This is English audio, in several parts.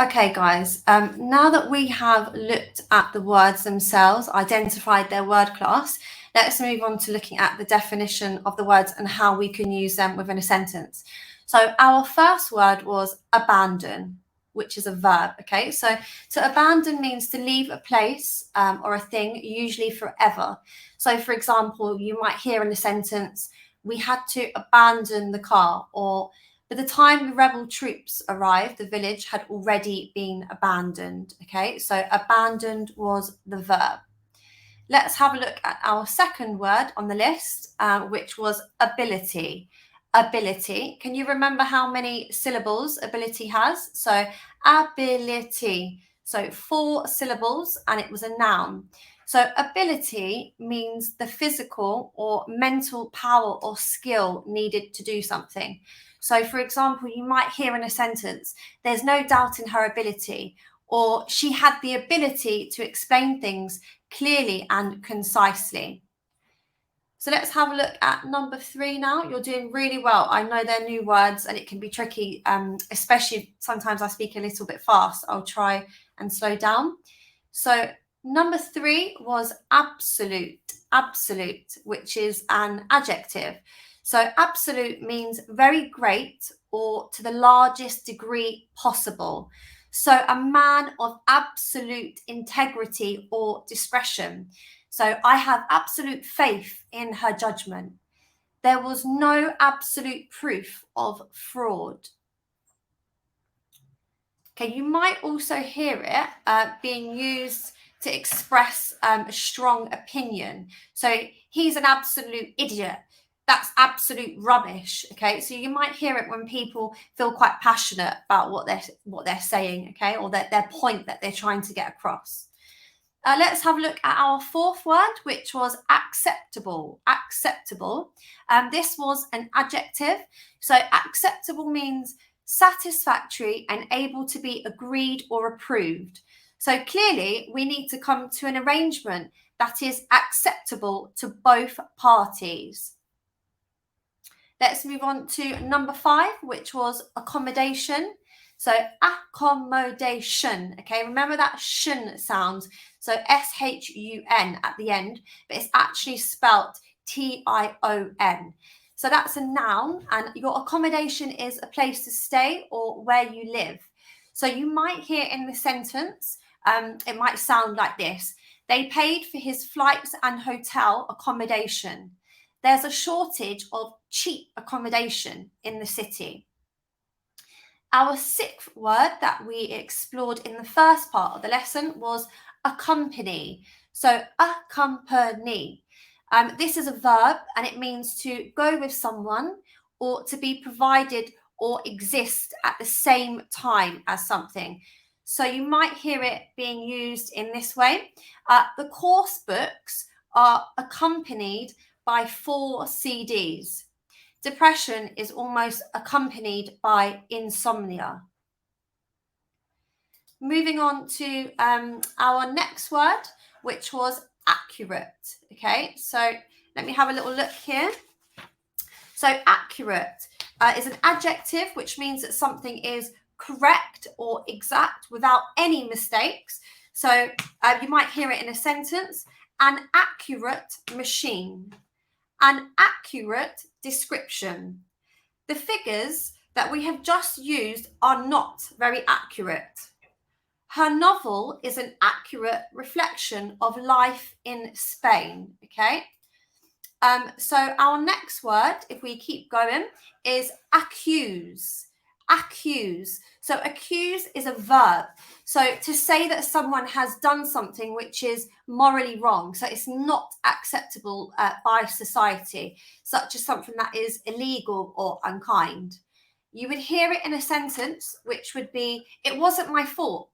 Okay, guys, now that we have looked at the words themselves, identified their word class, let's move on to looking at the definition of the words and how we can use them within a sentence. So our first word was abandon, which is a verb, okay? So to abandon means to leave a place or a thing, usually forever. So for example, you might hear in a sentence, we had to abandon the car, or by the time the rebel troops arrived, the village had already been abandoned. Okay, so abandoned was the verb. Let's have a look at our second word on the list, which was ability. Ability. Can you remember how many syllables ability has? So ability. So 4 syllables, and it was a noun. So ability means the physical or mental power or skill needed to do something. So, for example, you might hear in a sentence, there's no doubt in her ability, or she had the ability to explain things clearly and concisely. So let's have a look at number 3 now. You're doing really well. I know they're new words and it can be tricky, especially sometimes I speak a little bit fast. I'll try and slow down. So number 3 was absolute, which is an adjective. So absolute means very great or to the largest degree possible. So a man of absolute integrity or discretion. So I have absolute faith in her judgment. There was no absolute proof of fraud. Okay, you might also hear it being used to express a strong opinion. So he's an absolute idiot. That's absolute rubbish. Okay, so you might hear it when people feel quite passionate about what they're saying. Okay, or their point that they're trying to get across. Let's have a look at our fourth word, which was acceptable. Acceptable. This was an adjective. So acceptable means satisfactory and able to be agreed or approved. So clearly, we need to come to an arrangement that is acceptable to both parties. Let's move on to number 5, which was accommodation. So accommodation, okay, remember that shun sound. So S-H-U-N at the end, but it's actually spelt T-I-O-N. So that's a noun, and your accommodation is a place to stay or where you live. So you might hear in the sentence, it might sound like this. They paid for his flights and hotel accommodation. There's a shortage of cheap accommodation in the city. Our 6th word that we explored in the first part of the lesson was accompany. So accompany. This is a verb and it means to go with someone or to be provided or exist at the same time as something. So you might hear it being used in this way. The course books are accompanied by 4 CDs. Depression is almost accompanied by insomnia. Moving on to our next word, which was accurate. Okay, so let me have a little look here. So accurate is an adjective, which means that something is correct or exact without any mistakes. So you might hear it in a sentence, an accurate machine. An accurate description. The figures that we have just used are not very accurate. Her novel is an accurate reflection of life in Spain, okay? So our next word, if we keep going, is accuse. Accuse. So accuse is a verb. So to say that someone has done something which is morally wrong, so it's not acceptable by society, such as something that is illegal or unkind. You would hear it in a sentence, which would be, it wasn't my fault.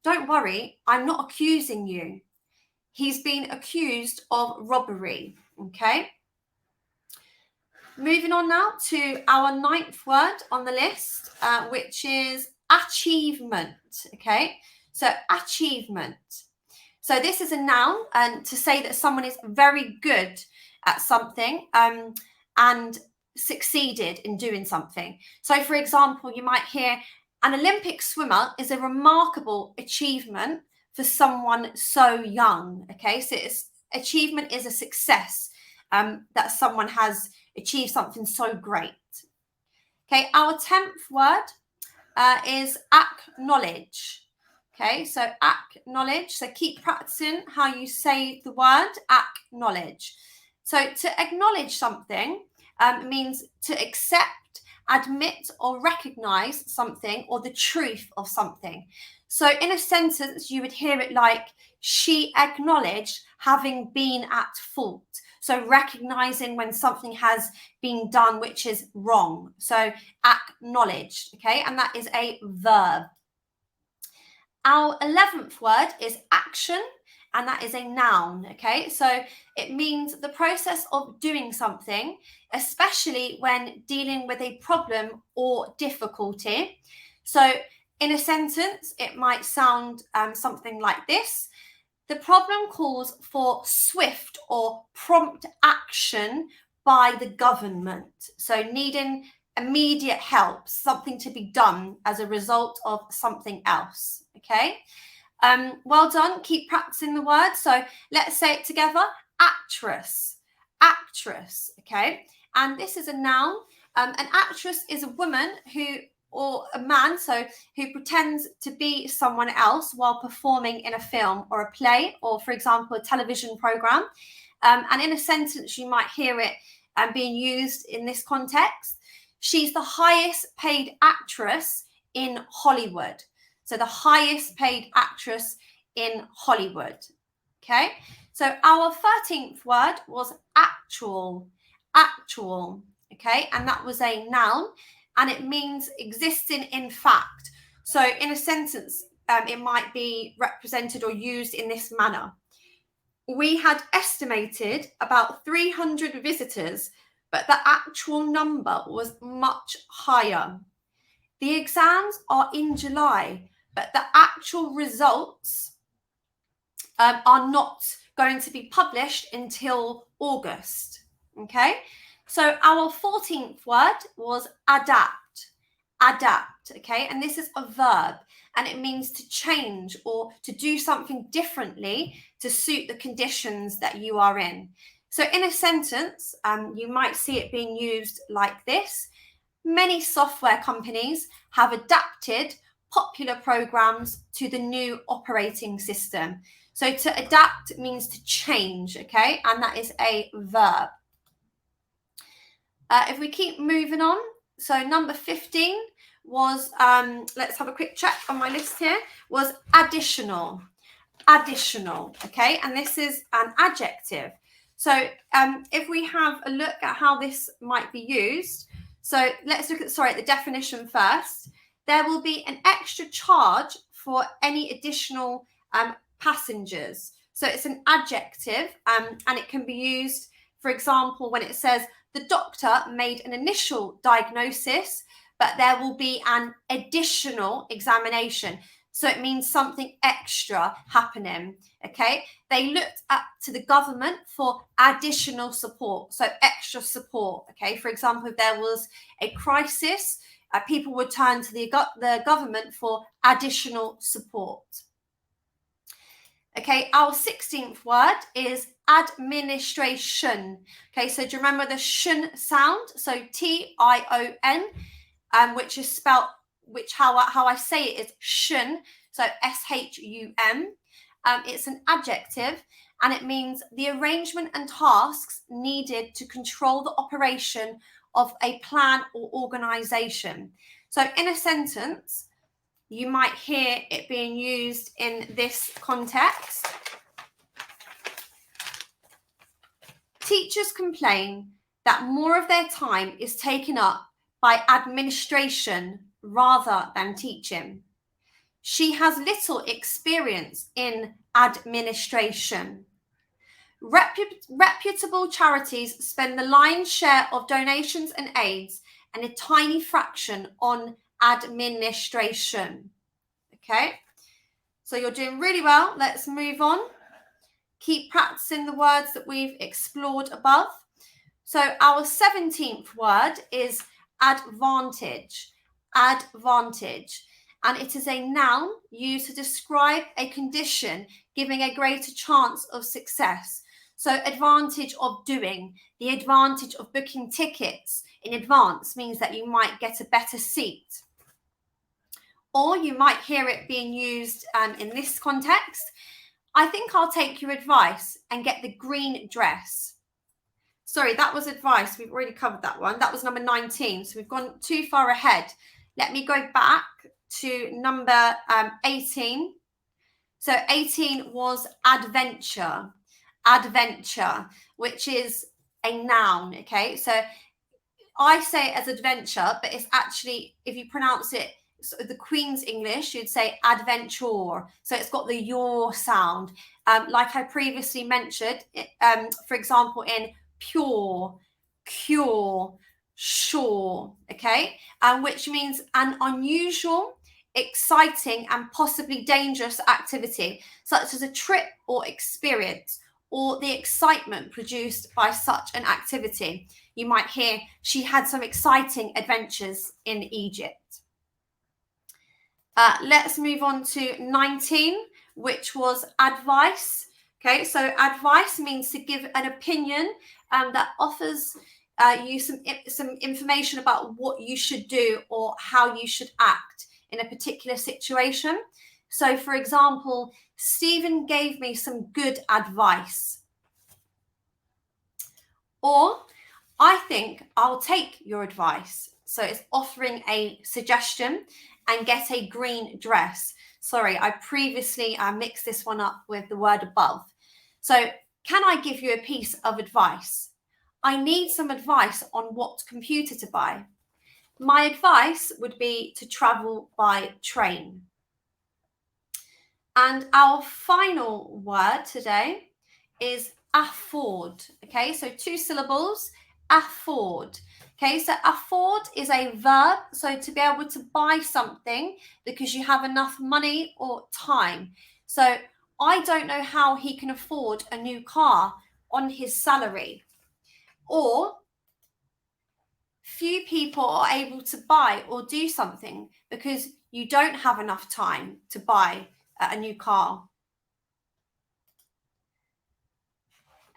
Don't worry, I'm not accusing you. He's been accused of robbery, okay? Moving on now to our 9th word on the list, which is achievement, okay? So achievement. So this is a noun, and to say that someone is very good at something and succeeded in doing something. So for example, you might hear An Olympic swimmer is a remarkable achievement for someone so young. Okay, so achievement is a success, that someone has achieved something so great. Okay, our 10th word is acknowledge. Okay, so acknowledge. So keep practicing how you say the word acknowledge. So to acknowledge something means to accept, admit, or recognize something or the truth of something. So in a sentence, you would hear it like, she acknowledged having been at fault. So recognizing when something has been done which is wrong. So acknowledged, okay? And that is a verb. Our 11th word is action, and that is a noun, okay? So it means the process of doing something, especially when dealing with a problem or difficulty. So in a sentence, it might sound something like this. The problem calls for swift or prompt action by the government. So needing immediate help, something to be done as a result of something else. Okay. Well done. Keep practicing the word. So let's say it together. Actress. Actress. Okay. And this is a noun. An actress is a woman or a man, so who pretends to be someone else while performing in a film or a play, or for example, a television program. And in a sentence, you might hear it being used in this context. She's the highest paid actress in Hollywood. So the highest paid actress in Hollywood. Okay. So our 13th word was actual. Actual. Okay. And that was a noun, and it means existing in fact. So in a sentence, it might be represented or used in this manner. We had estimated about 300 visitors, but the actual number was much higher. The exams are in July, but the actual results are not going to be published until August. Okay, so our 14th word was adapt. Adapt, okay, and this is a verb, and it means to change or to do something differently to suit the conditions that you are in. So in a sentence, you might see it being used like this. Many software companies have adapted popular programs to the new operating system. So to adapt means to change, okay? And that is a verb. If we keep moving on, so number 15 was, let's have a quick check on my list here, was additional. Additional, okay? And this is an adjective. So if we have a look at how this might be used, so let's look at, the definition first. There will be an extra charge for any additional passengers. So it's an adjective, and it can be used, for example, when it says the doctor made an initial diagnosis, but there will be an additional examination. So it means something extra happening, okay? They looked up to the government for additional support, so extra support, okay? For example, if there was a crisis, people would turn to the government for additional support. Okay, our 16th word is administration. Okay, so do you remember the shun sound? So T-I-O-N, which is spelled, how I say it is shun, so S-H-U-M. It's an adjective, and it means the arrangement and tasks needed to control the operation of a plan or organization. So in a sentence, you might hear it being used in this context. Teachers complain that more of their time is taken up by administration rather than teaching. She has little experience in administration. Reputable charities spend the lion's share of donations and aids and a tiny fraction on administration. Okay, so you're doing really well. Let's move on. Keep practicing the words that we've explored above. So our 17th word is advantage. advantage, and it is a noun used to describe a condition giving a greater chance of success. So advantage of doing, the advantage of booking tickets in advance means that you might get a better seat. Or you might hear it being used in this context. I think I'll take your advice and get the green dress. Sorry, that was advice. We've already covered that one. That was number 19. So we've gone too far ahead. Let me go back to number 18. So 18 was adventure. Adventure, which is a noun. Okay, so I say it as adventure, but it's actually, if you pronounce it, so the Queen's English, you'd say adventure. So it's got the your sound. Like I previously mentioned, for example, in pure, cure, sure, okay? Which means an unusual, exciting, and possibly dangerous activity, such as a trip or experience, or the excitement produced by such an activity. You might hear, she had some exciting adventures in Egypt. Let's move on to 19, which was advice. Okay, so advice means to give an opinion that offers you some information about what you should do or how you should act in a particular situation. So, for example, Stephen gave me some good advice. Or, I think I'll take your advice. So it's offering a suggestion, and get a green dress. Sorry, I previously mixed this one up with the word above. So, can I give you a piece of advice? I need some advice on what computer to buy. My advice would be to travel by train. And our final word today is afford. Okay, so 2 syllables, afford. Okay, so afford is a verb, so to be able to buy something because you have enough money or time. So I don't know how he can afford a new car on his salary. Or few people are able to buy or do something because you don't have enough time to buy a new car.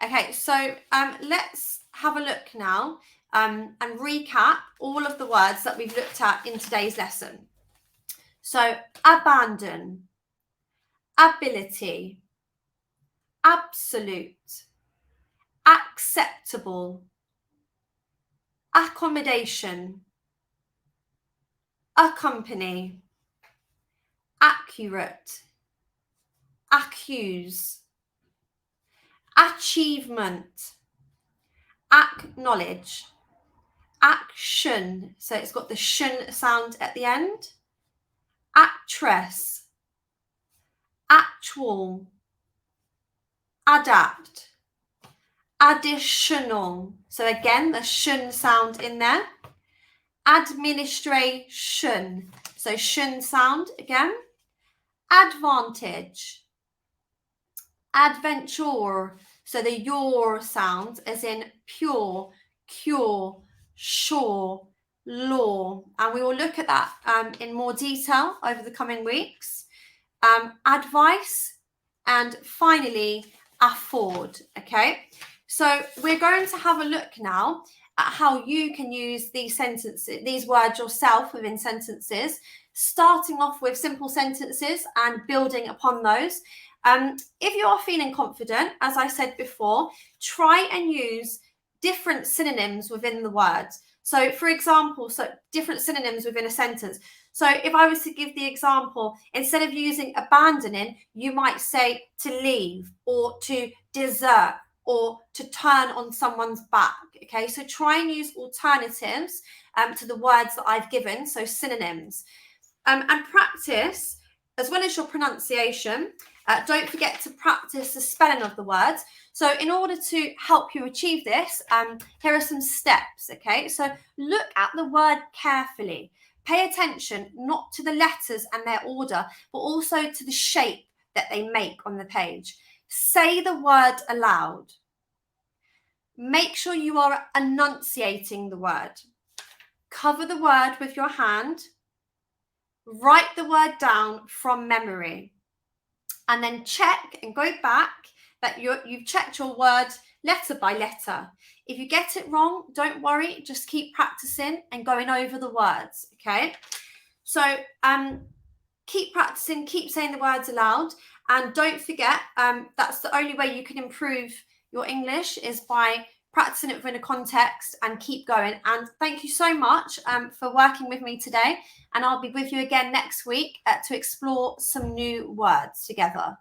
Okay, so let's have a look now and recap all of the words that we've looked at in today's lesson. So abandon, ability, absolute, acceptable, accommodation, accompany, accurate, accuse, achievement, acknowledge, action, so it's got the shun sound at the end, actress, actual, adapt, additional, so again the shun sound in there, administration, so shun sound again, advantage, adventure, so the your sound as in pure, cure, sure, law, and we will look at that in more detail over the coming weeks. Advice, and finally afford. Okay, so we're going to have a look now at how you can use these sentences, these words yourself within sentences, starting off with simple sentences and building upon those. If you are feeling confident, as I said before, try and use different synonyms within the words. So, for example, different synonyms within a sentence. So if I was to give the example, instead of using abandoning, you might say to leave, or to desert, or to turn on someone's back. Okay, so try and use alternatives to the words that I've given, so synonyms. And practice, as well as your pronunciation. Don't forget to practice the spelling of the words. So in order to help you achieve this, here are some steps, okay? So look at the word carefully. Pay attention not to the letters and their order, but also to the shape that they make on the page. Say the word aloud. Make sure you are enunciating the word. Cover the word with your hand write the word down from memory, and then check and go back that you've checked your word letter by letter. If you get it wrong, don't worry, just keep practicing and going over the words, okay? So keep practicing, keep saying the words aloud, and don't forget that's the only way you can improve your English is by practicing it within a context and keep going. And thank you so much for working with me today, and I'll be with you again next week to explore some new words together.